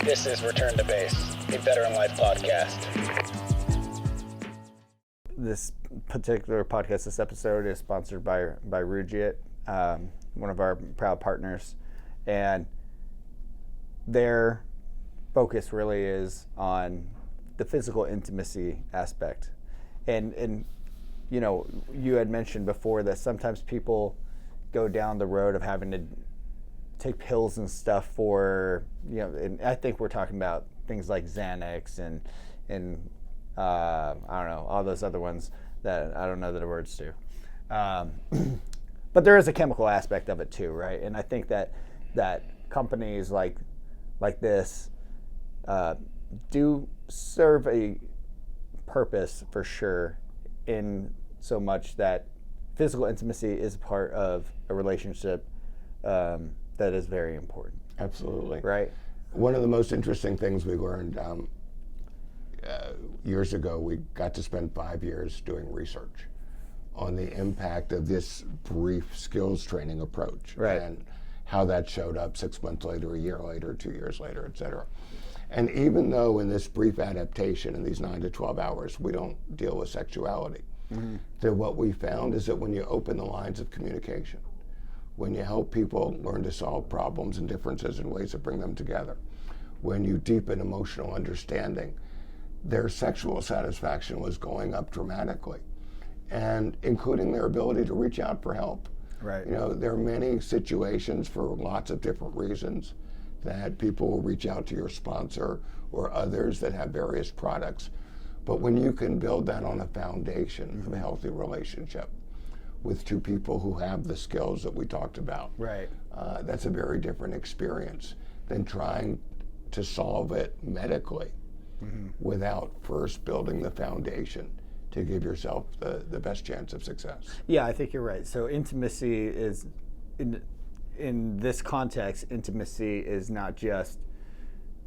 This is Return to Base, a VeteranLife podcast. This particular podcast, this episode, is sponsored by Rugiet, one of our proud partners, and their focus really is on the physical intimacy aspect. And you know, you had mentioned before that sometimes people go down the road of having to take pills and stuff for, you know, and I think we're talking about things like Xanax and I don't know, all those other ones that I don't know the words to. But there is a chemical aspect of it too, right? And I think that companies like this do serve a purpose for sure, in so much that physical intimacy is part of a relationship that is very important. Absolutely. Right? One of the most interesting things we learned years ago, we got to spend 5 years doing research on the impact of this brief skills training approach, right, and how that showed up 6 months later, a year later, 2 years later, et cetera. And even though in this brief adaptation, in these 9 to 12 hours, we don't deal with sexuality, that what we found is that when you open the lines of communication, when you help people learn to solve problems and differences in ways that bring them together, when you deepen emotional understanding, their sexual satisfaction was going up dramatically, and including their ability to reach out for help. Right. You know, there are many situations for lots of different reasons that people will reach out to your sponsor or others that have various products. But when you can build that on a foundation of a healthy relationship with two people who have the skills that we talked about, right, that's a very different experience than trying to solve it medically without first building the foundation to give yourself the best chance of success. Yeah, I think you're right. So intimacy is, in this context, intimacy is not just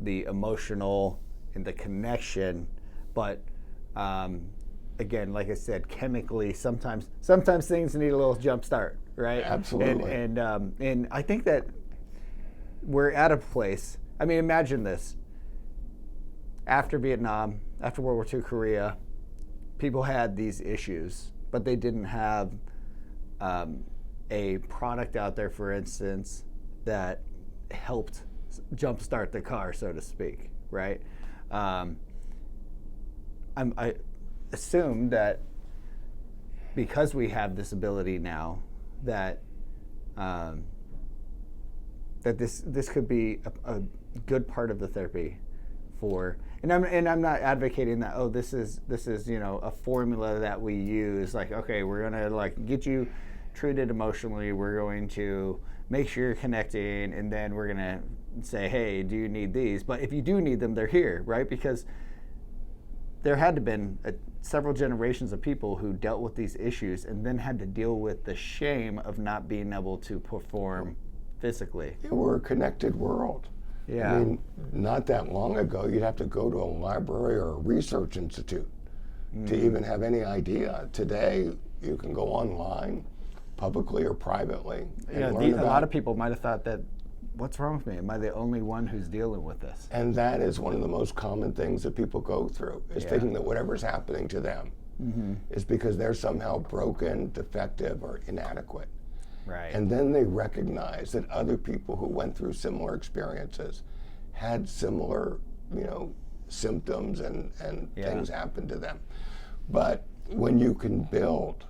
the emotional and the connection, but again, like I said, chemically, sometimes things need a little jump start, right? Absolutely. And I think that we're at a place. I mean, imagine this: after Vietnam, after World War II, Korea, people had these issues, but they didn't have a product out there, for instance, that helped jumpstart the car, so to speak, right? I assume that because we have this ability now, that that this could be a good part of the therapy for. And I'm not advocating that, oh, this is you know, a formula that we use, like, okay, we're gonna like get you treated emotionally, we're going to make sure you're connecting, and then we're gonna say, hey, do you need these? But if you do need them, they're here, right? Because there had to been several generations of people who dealt with these issues and then had to deal with the shame of not being able to perform physically. Yeah, we're a connected world. Yeah. I mean, not that long ago, you'd have to go to a library or a research institute to even have any idea. Today, you can go online, publicly or privately, and learn about. A lot of people might have thought that, what's wrong with me? Am I the only one who's dealing with this? And that is one of the most common things that people go through, is thinking that whatever's happening to them is because they're somehow broken, defective, or inadequate. Right. And then they recognize that other people who went through similar experiences had similar, you know, symptoms and things happen to them. But when you can build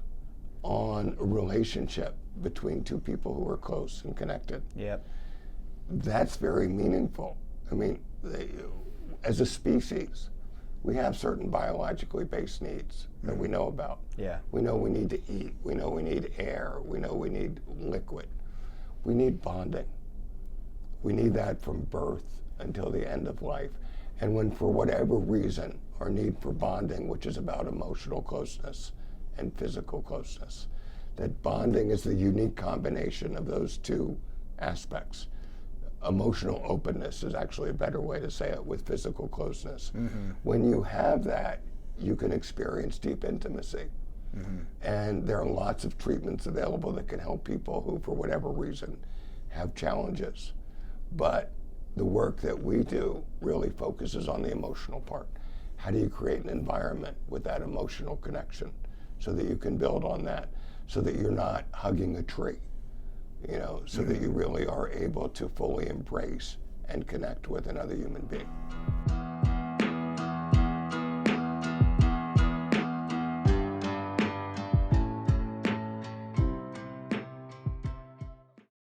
on a relationship between two people who are close and connected, that's very meaningful. I mean, as a species, we have certain biologically based needs that we know about. Yeah. We know we need to eat. We know we need air. We know we need liquid. We need bonding. We need that from birth until the end of life. And when, for whatever reason, our need for bonding, which is about emotional closeness and physical closeness, that bonding is the unique combination of those two aspects. Emotional openness is actually a better way to say it, with physical closeness. When you have that, you can experience deep intimacy. And there are lots of treatments available that can help people who, for whatever reason, have challenges. But the work that we do really focuses on the emotional part. How do you create an environment with that emotional connection so that you can build on that, so that you're not hugging a tree, you know, so that you really are able to fully embrace and connect with another human being.